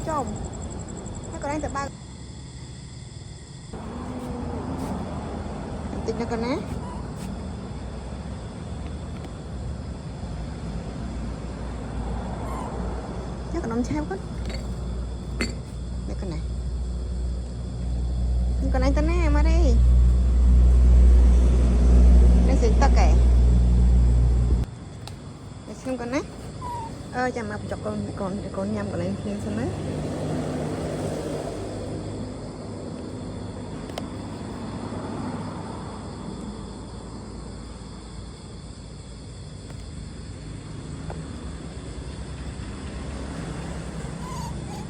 chồng nó còn đang tập ba tính nó còn á nó còn nóng treo con đây con này còn anh tên nè mà đi đây sẽ ta kể để xem con đấy chả mà chọc con nhầm của lên xem đấy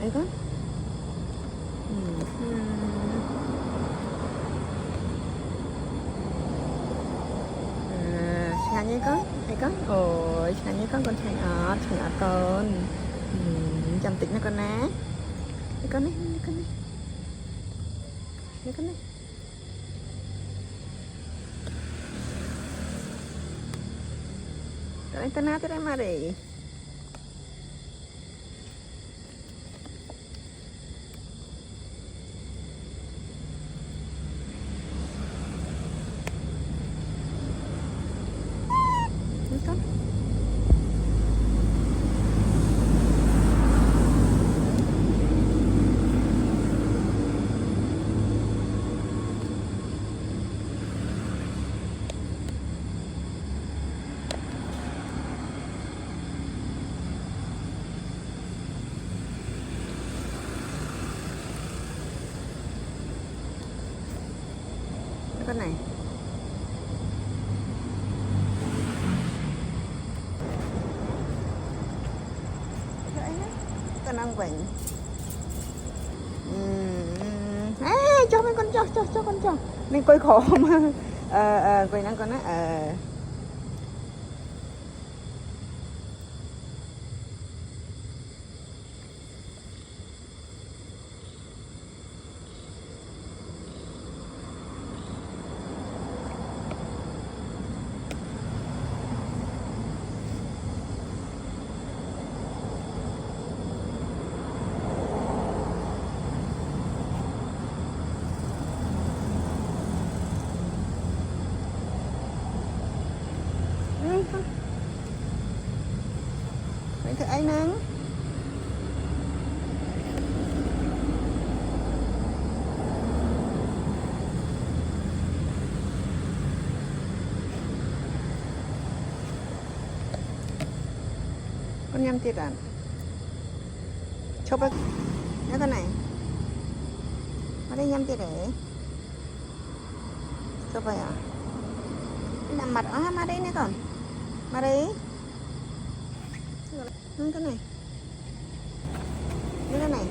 đấy con Nyanyi con, ôi nyanyi con thành ọt con, cantik nó con ná, đây con này, đây con này, rồi tên nào tên mà đi, con. Con này con ăn quỳnh cho mấy con cho con cho mình coi khổ mà quỳnh ăn con á mấy thứ ấy nắng con nhâm tiệt à chụp nhá con này ở đây nhâm tiệt để chụp vậy à làm mặt ở mà đây nữa còn mà đấy cái này cái này